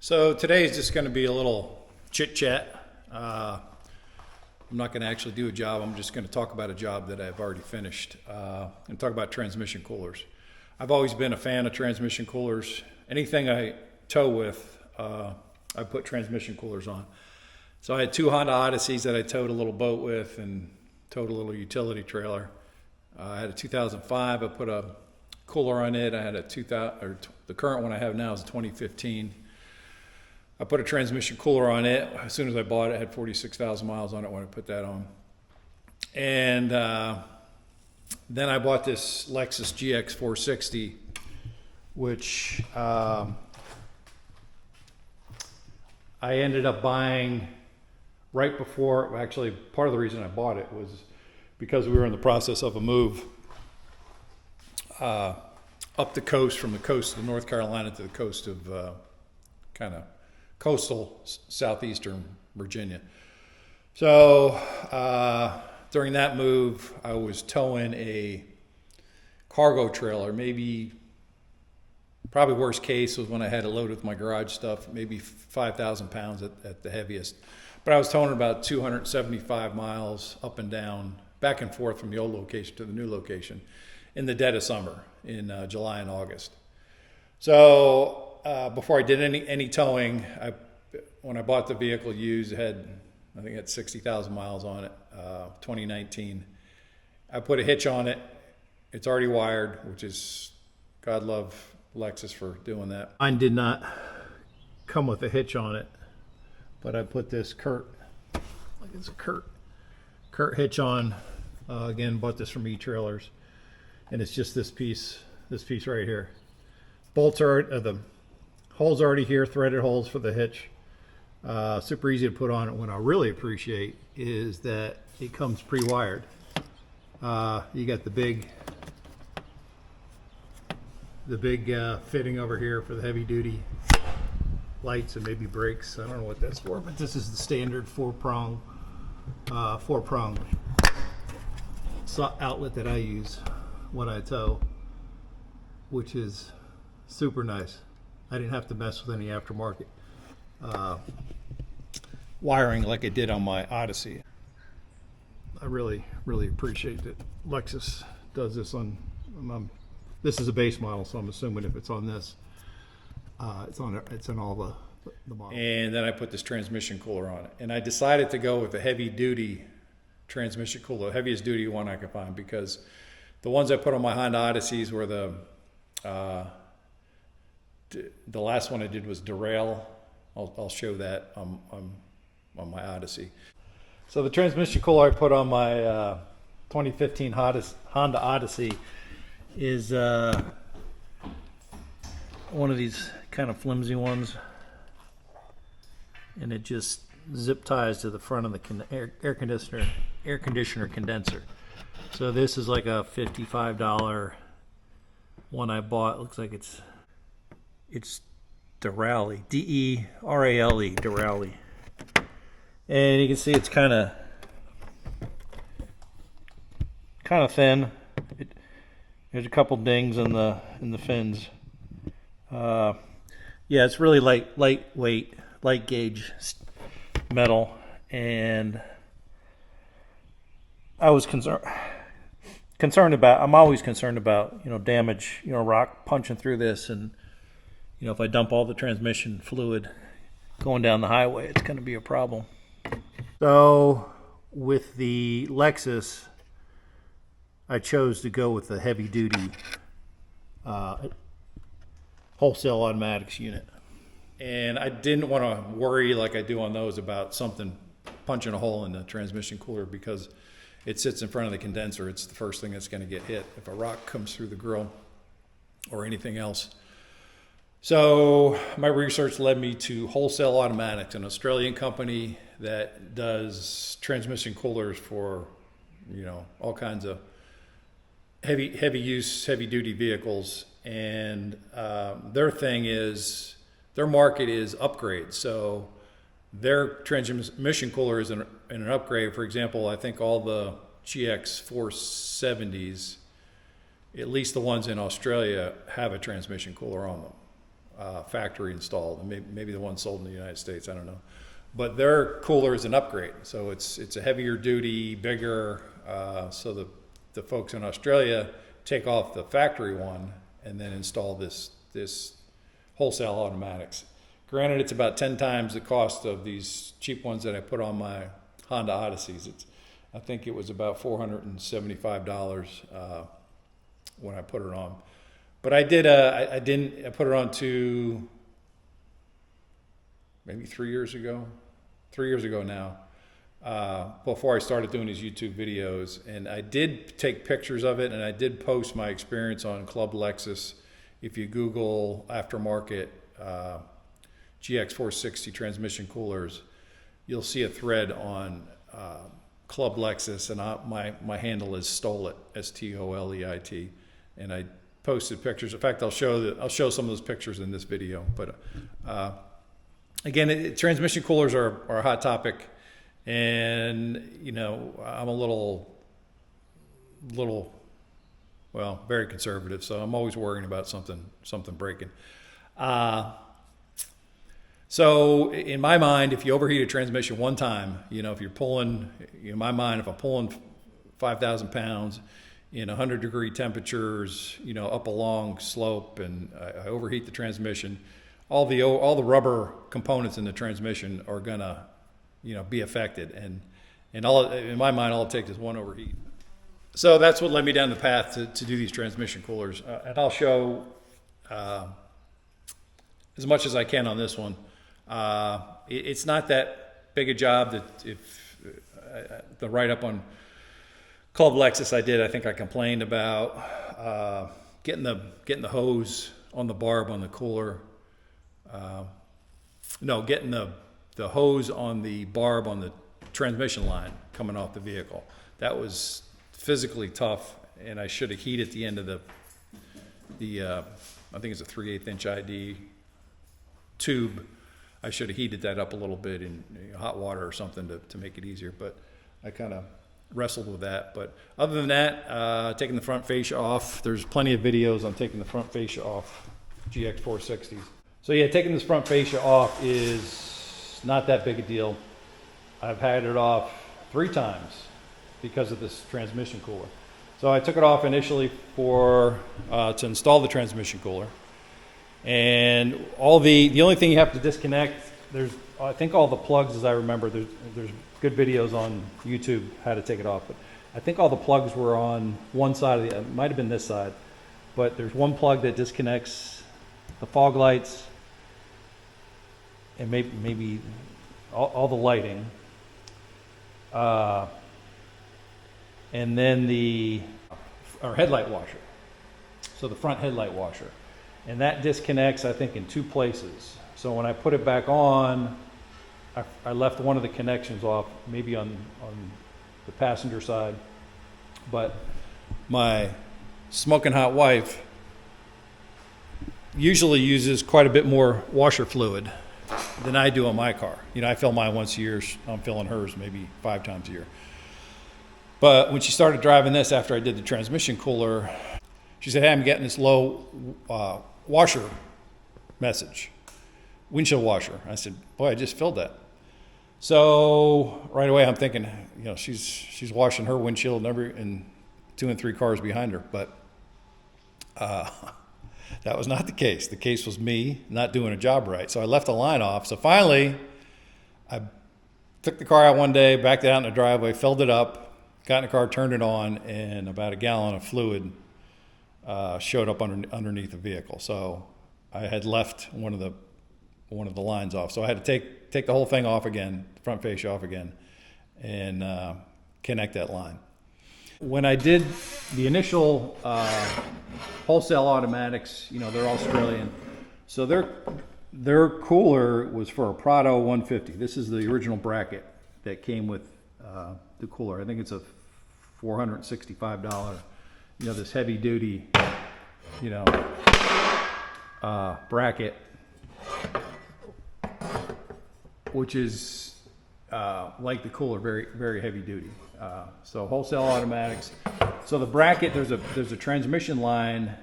So today is just going to be a little chit chat. I'm not going to actually do a job. I'm just going to talk about a job that I've already finished and talk about transmission coolers. I've always been a fan of transmission coolers. Anything I tow with, I put transmission coolers on. So I had two Honda Odysseys that I towed a little boat with and towed a little utility trailer. I had a 2005. I put a cooler on it. I had a 2000, or the current one I have now is a 2015. I put a transmission cooler on it. As soon as I bought it, I had 46,000 miles on it when I put that on. And then I bought this Lexus GX460, which I ended up buying right before. Actually, part of the reason I bought it was because we were in the process of a move up the coast, from the coast of North Carolina to the coast of kind of coastal southeastern Virginia. So during that move, I was towing a cargo trailer. Probably worst case was when I had it loaded with my garage stuff, maybe 5,000 pounds at the heaviest. But I was towing about 275 miles up and down, back and forth from the old location to the new location in the dead of summer in July and August. So before I did any towing, when I bought the vehicle used, I think it had 60,000 miles on it, 2019. I put a hitch on it. It's already wired, which is, God love Lexus for doing that. Mine did not come with a hitch on it, but I put this Kurt hitch on. Again, bought this from E-Trailers, and it's just this piece right here. Bolts are the holes already here, threaded holes for the hitch. Super easy to put on. What I really appreciate is that it comes pre-wired. You got the big fitting over here for the heavy duty lights and maybe brakes. I don't know what that's for, but this is the standard four prong outlet that I use when I tow, which is super nice. I didn't have to mess with any aftermarket wiring like I did on my Odyssey. I really appreciate that Lexus does this on this is a base model, so I'm assuming if it's on this, it's on all the models. And then I put this transmission cooler on it, and I decided to go with the heavy duty transmission cooler, heaviest duty one I could find, because the ones I put on my Honda Odysseys were the last one I did was derail. I'll show that on my Odyssey. So the transmission cooler I put on my 2015 Honda Odyssey is one of these kind of flimsy ones, and it just zip ties to the front of the air conditioner condenser. So this is like a $55 one I bought. It looks like it's Durale, D-E-R-A-L-E, Durale. And you can see it's kind of thin. There's a couple dings in the fins. Yeah, it's really lightweight, light gauge metal, and I was concerned about. I'm always concerned about damage, rock punching through this, and if I dump all the transmission fluid going down the highway, it's going to be a problem. So with the Lexus, I chose to go with the heavy duty Wholesale Automatics unit. And I didn't want to worry like I do on those about something punching a hole in the transmission cooler, because it sits in front of the condenser. It's the first thing that's going to get hit if a rock comes through the grill or anything else. So my research led me to Wholesale Automatics, an Australian company that does transmission coolers for all kinds of heavy duty vehicles. And their market is upgrades. So their transmission cooler is an upgrade. For example, I think all the GX460s, at least the ones in Australia, have a transmission cooler on them. factory installed, and maybe the one sold in the United States, I don't know. But their cooler is an upgrade, so it's a heavier duty, bigger. So the folks in Australia take off the factory one and then install this Wholesale Automatics. Granted, it's about 10 times the cost of these cheap ones that I put on my Honda Odysseys. I think it was about $475 when I put it on. But I put it on to maybe 3 years ago. 3 years ago now, before I started doing these YouTube videos. And I did take pictures of it, and I did post my experience on Club Lexus. If you Google aftermarket GX460 transmission coolers, you'll see a thread on Club Lexus, and my handle is Stoleit, STOLEIT, and I posted pictures. In fact, I'll show some of those pictures in this video. But again, transmission coolers are a hot topic, and you know, I'm a little, well, very conservative, so I'm always worrying about something breaking. So in my mind, if you overheat a transmission one time, you know, if you're pulling, in my mind, if I'm pulling 5,000 pounds in 100-degree temperatures, you know, up a long slope, and I overheat the transmission, all the rubber components in the transmission are gonna, you know, be affected, and in my mind, all it takes is one overheat. So that's what led me down the path to do these transmission coolers, and I'll show as much as I can on this one. It's not that big a job. That if the write-up on Club Lexus I think I complained about getting the hose on the barb on the cooler. No, getting the hose on the barb on the transmission line coming off the vehicle. That was physically tough, and I should have heated the end of the I think it's a 3/8 inch ID tube. I should have heated that up a little bit in hot water or something to make it easier, but I kind of wrestled with that. But other than that, taking the front fascia off, there's plenty of videos on taking the front fascia off GX460s. So yeah, taking this front fascia off is not that big a deal. I've had it off 3 times because of this transmission cooler. So I took it off initially to install the transmission cooler. And the only thing you have to disconnect, I think all the plugs, as I remember, there's good videos on YouTube how to take it off, but I think all the plugs were on one side of it might have been this side, but there's one plug that disconnects the fog lights and maybe all the lighting, and then our headlight washer, so the front headlight washer. And that disconnects, I think, in 2 places. So when I put it back on, I left one of the connections off, maybe on the passenger side. But my smoking hot wife usually uses quite a bit more washer fluid than I do on my car. You know, I fill mine once a year. I'm filling hers maybe 5 times a year. But when she started driving this after I did the transmission cooler, she said, "Hey, I'm getting this low washer message, windshield washer." I said, "Boy, I just filled that." So right away I'm thinking, you know, she's washing her windshield and 2 and 3 cars behind her. But that was not the case. The case was me not doing a job right. So I left the line off. So finally, I took the car out one day, backed it out in the driveway, filled it up, got in the car, turned it on, and about a gallon of fluid showed up underneath the vehicle. So I had left one of the lines off. So I had to take the whole thing off again, front fascia off again, and connect that line. When I did the initial Wholesale Automatics, you know, they're Australian, so their cooler was for a Prado 150. This is the original bracket that came with the cooler. I think it's a $465. You know, this heavy duty, you know, bracket, which is like the cooler, very, very heavy duty. So Wholesale Automatics. So the bracket, there's a transmission line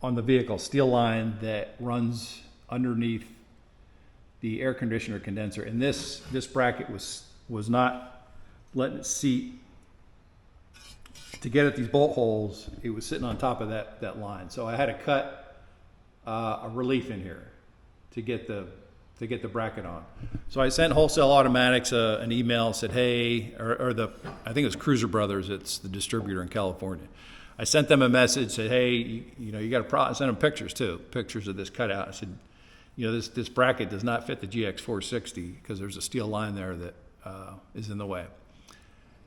on the vehicle, steel line that runs underneath the air conditioner condenser, and this bracket was not letting it seat. To get at these bolt holes, it was sitting on top of that line. So I had to cut a relief in here to get the bracket on. So I sent Wholesale Automatics an email, said, hey, I think it was Cruiser Brothers, it's the distributor in California. I sent them a message, said, hey, you got a problem. I sent them pictures too, pictures of this cutout. I said, this bracket does not fit the GX460 because there's a steel line there that is in the way.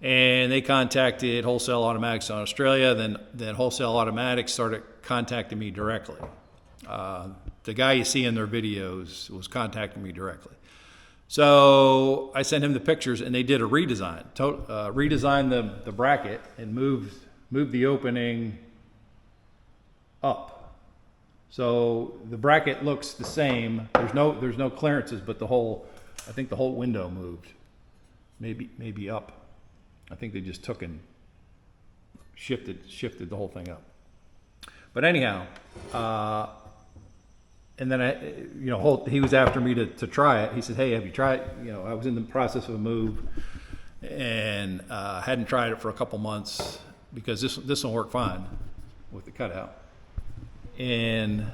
And they contacted Wholesale Automatics in Australia. Then Wholesale Automatics started contacting me directly. The guy you see in their videos was contacting me directly. So I sent him the pictures, and they did a redesign. Redesigned the bracket and moved the opening up. So the bracket looks the same. There's no clearances, but I think the whole window moved, maybe up. I think they just took and shifted the whole thing up. But anyhow, and then he was after me to try it. He said, hey, have you tried? I was in the process of a move and hadn't tried it for a couple months because this will work fine with the cutout. And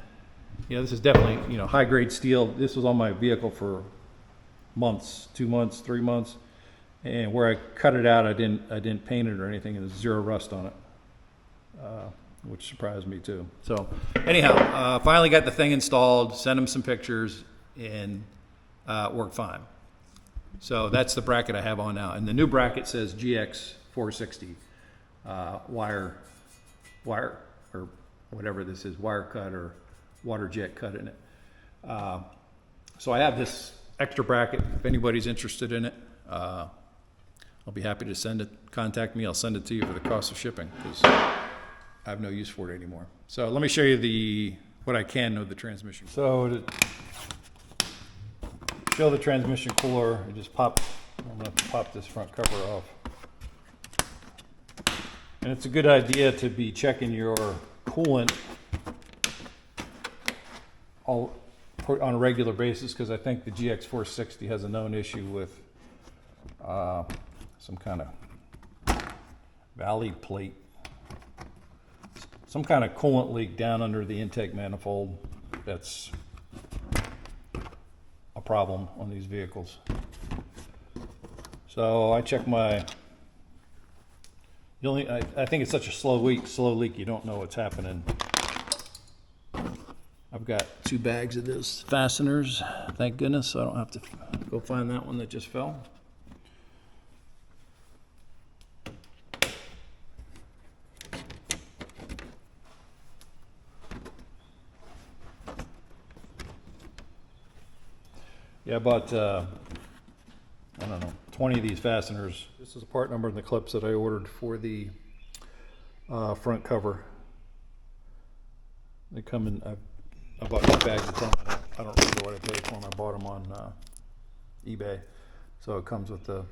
this is definitely high grade steel. This was on my vehicle for months, 2 months, 3 months. And where I cut it out, I didn't paint it or anything, and there's zero rust on it, which surprised me too. So anyhow, finally got the thing installed, sent him some pictures, and worked fine. So that's the bracket I have on now. And the new bracket says GX460 wire or whatever this is, wire cut or water jet cut in it. So I have this extra bracket if anybody's interested in it. I'll be happy to contact me. I'll send it to you for the cost of shipping because I have no use for it anymore. So let me show you what I can know the transmission. So to show the transmission cooler, I'm going to pop this front cover off. And it's a good idea to be checking your coolant on a regular basis because I think the GX460 has a known issue with some kind of valley plate, some kind of coolant leak down under the intake manifold. That's a problem on these vehicles. So I check I think it's such a slow leak you don't know what's happening. I've got 2 bags of this fasteners, thank goodness, so I don't have to go find that one that just fell. Yeah, I bought, I don't know, 20 of these fasteners. This is a part number in the clips that I ordered for the front cover. They come in, I bought 2 bags of them. I don't remember what I paid for them. I bought them on eBay. So it comes with the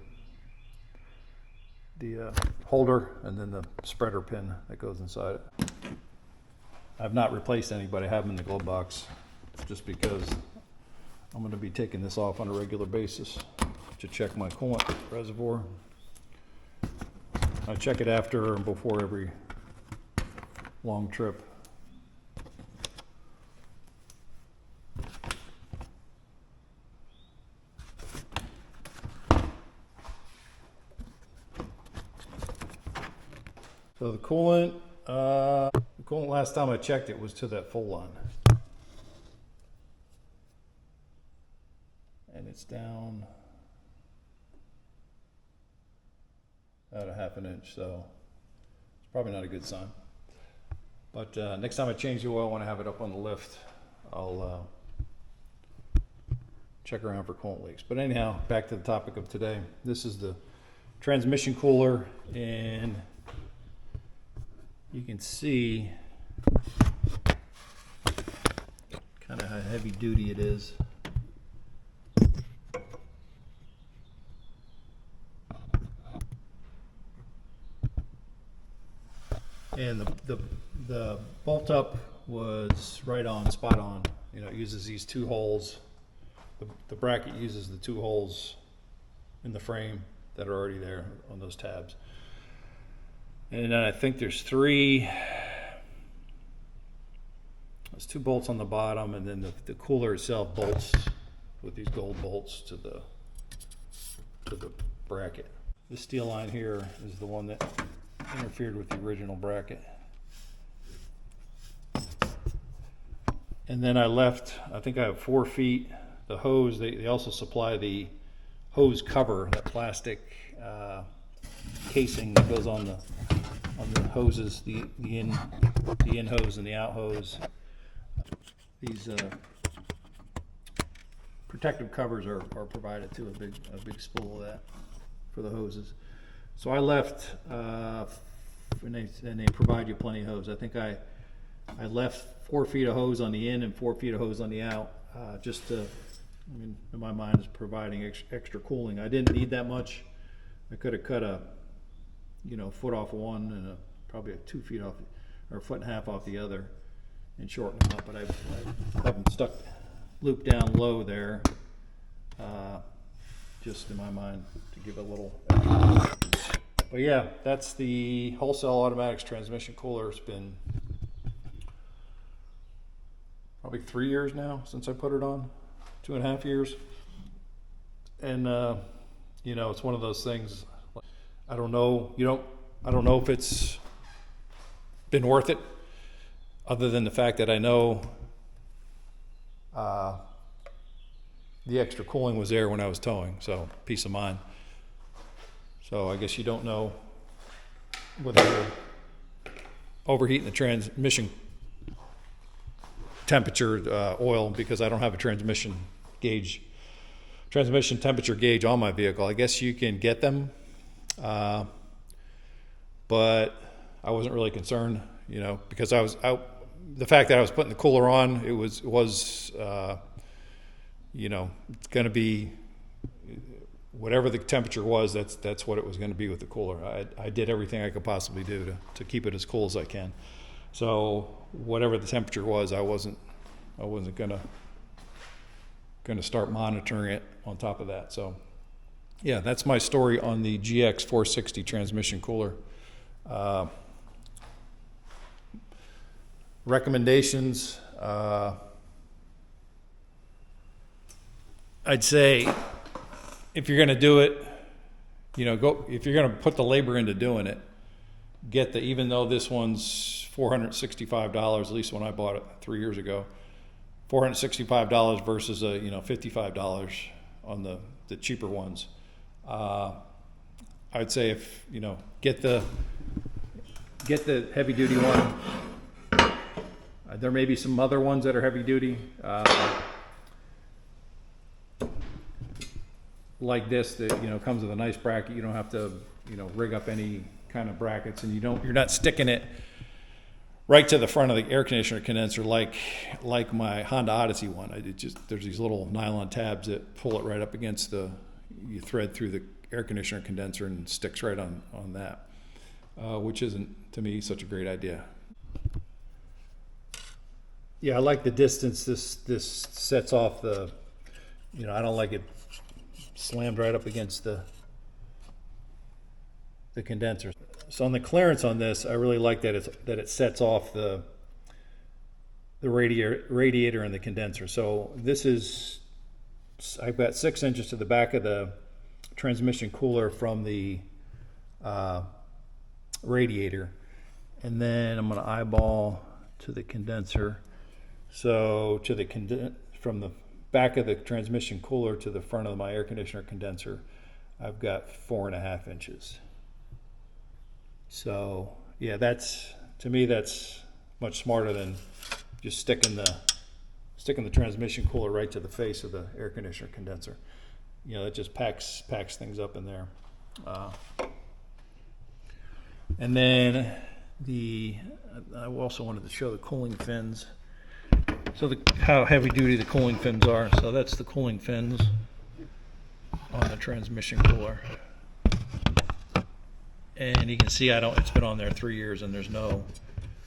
holder and then the spreader pin that goes inside it. I've not replaced any, but I have them in the glove box just because I'm going to be taking this off on a regular basis to check my coolant reservoir. I check it after and before every long trip. So the coolant last time I checked it was to that full line. And it's down about a ½ inch, so it's probably not a good sign. But next time I change the oil when I have it up on the lift, I'll check around for coolant leaks. But anyhow, back to the topic of today. This is the transmission cooler, and you can see kind of how heavy duty it is. And the bolt up was right on, spot on. You know, it uses these two holes. The bracket uses the two holes in the frame that are already there on those tabs. And then I think there's three. There's two bolts on the bottom, and then the cooler itself bolts with these gold bolts to the bracket. This steel line here is the one that interfered with the original bracket. And then I left, I think I have 4 feet. The hose, they also supply the hose cover, that plastic casing that goes on the hoses, the in hose and the out hose. These protective covers are provided too, a big spool of that for the hoses. So I left, and they provide you plenty of hose. I think I left 4 feet of hose on the in and 4 feet of hose on the out, just to, I mean, in my mind, is providing extra cooling. I didn't need that much. I could have cut a, foot off one and probably 2 feet off, or a foot and a half off the other, and shorten them up. But I have them stuck, looped down low there, just in my mind to give a little extra. But yeah, that's the Wholesale Automatics transmission cooler. It's been probably 3 years now since I put it on, 2.5 years. And it's one of those things. I don't know. I don't know if it's been worth it, other than the fact that I know the extra cooling was there when I was towing, so peace of mind. So I guess you don't know whether you're overheating the transmission temperature oil, because I don't have a transmission temperature gauge on my vehicle. I guess you can get them, but I wasn't really concerned, because the fact that I was putting the cooler on, it was going to be whatever the temperature was. That's what it was going to be with the cooler. I did everything I could possibly do to keep it as cool as I can. So whatever the temperature was, I wasn't gonna start monitoring it on top of that. So yeah, that's my story on the GX460 transmission cooler. Recommendations, I'd say if you're gonna do it, if you're gonna put the labor into doing it, even though this one's $465, at least when I bought it 3 years ago, $465 versus $55 on the cheaper ones. I'd say if get the heavy duty one. There may be some other ones that are heavy duty, like this, that comes with a nice bracket. You don't have to rig up any kind of brackets, and you're not sticking it right to the front of the air conditioner condenser like my Honda Odyssey one. There's these little nylon tabs that pull it right up against you thread through the air conditioner condenser and sticks right on that, which isn't, to me, such a great idea. Yeah, I like the distance this sets off the, I don't like it slammed right up against the condenser. So on the clearance on this, I really like that it sets off the radiator and the condenser. So this is, I've got 6 inches to the back of the transmission cooler from the radiator, and then I'm going to eyeball to the condenser. So from the back of the transmission cooler to the front of my air conditioner condenser, I've got 4.5 inches. So yeah, to me that's much smarter than just sticking the transmission cooler right to the face of the air conditioner condenser. It just packs things up in there. And then I also wanted to show the cooling fins. So how heavy duty the cooling fins are. So that's the cooling fins on the transmission cooler. And you can see it's been on there 3 years, and there's no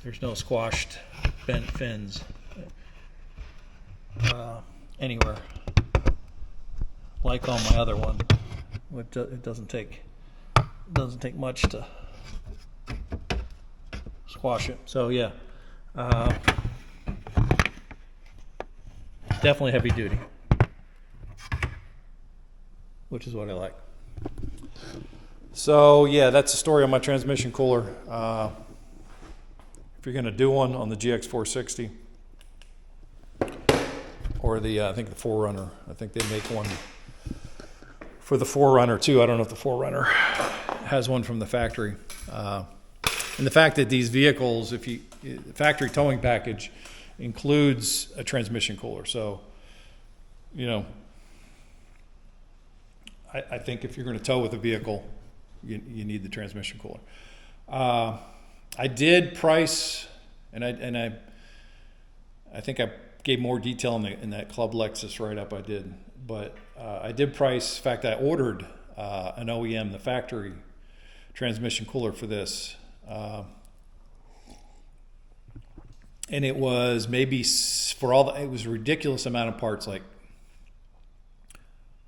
There's no squashed, bent fins anywhere, like on my other one. It doesn't take much to squash it. So yeah, definitely heavy duty, which is what I like. So yeah, that's the story on my transmission cooler. If you're going to do one on the GX460 or the I think the 4Runner, I think they make one for the 4Runner too. I don't know if the 4Runner has one from the factory. And the fact that these vehicles, the factory towing package includes a transmission cooler, so I think if you're going to tow with a vehicle, you need the transmission cooler. I did price, and I think I gave more detail in that Club Lexus write-up I did, but I did price. In fact, I ordered an OEM, the factory transmission cooler for this, and it was maybe it was a ridiculous amount of parts. Like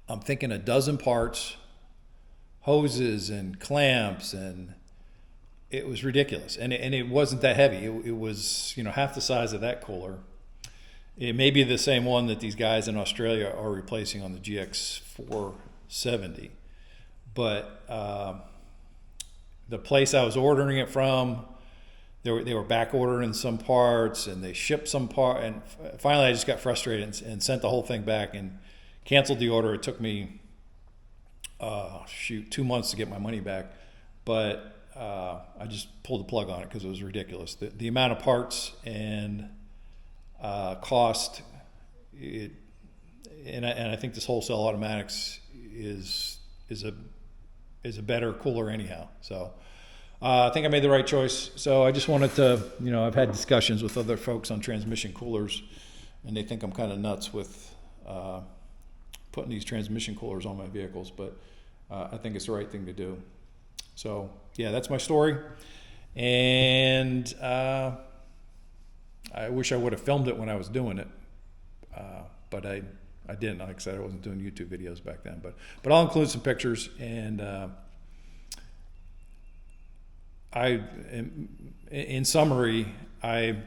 I'm thinking a dozen parts, hoses and clamps, and it was ridiculous. And it wasn't that heavy. It was half the size of that cooler. It may be the same one that these guys in Australia are replacing on the GX470, but the place I was ordering it from, they were back ordering some parts, and they shipped some part. And finally, I just got frustrated and sent the whole thing back and canceled the order. It took me 2 months to get my money back, but I just pulled the plug on it because it was ridiculous. The amount of parts and cost, and I think this Wholesale Automatics is a better cooler anyhow. So I think I made the right choice. So I just wanted to, I've had discussions with other folks on transmission coolers, and they think I'm kind of nuts with putting these transmission coolers on my vehicles, but I think it's the right thing to do. So yeah, that's my story, and I wish I would have filmed it when I was doing it, but I didn't. Like I said, I wasn't doing YouTube videos back then, but I'll include some pictures. And in summary, I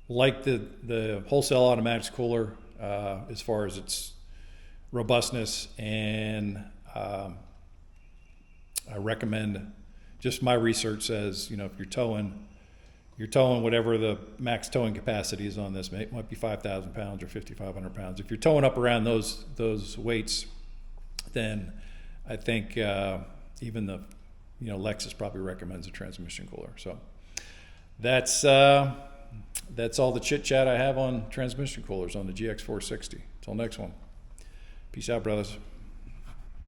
like the Wholesale Automatics cooler as far as its robustness, and I recommend. Just my research says, if you're towing whatever the max towing capacity is on this. It might be 5,000 pounds or 5,500 pounds. If you're towing up around those weights, then I think even the Lexus probably recommends a transmission cooler. So that's all the chit chat I have on transmission coolers on the GX460. Until next one. Peace out, brothers.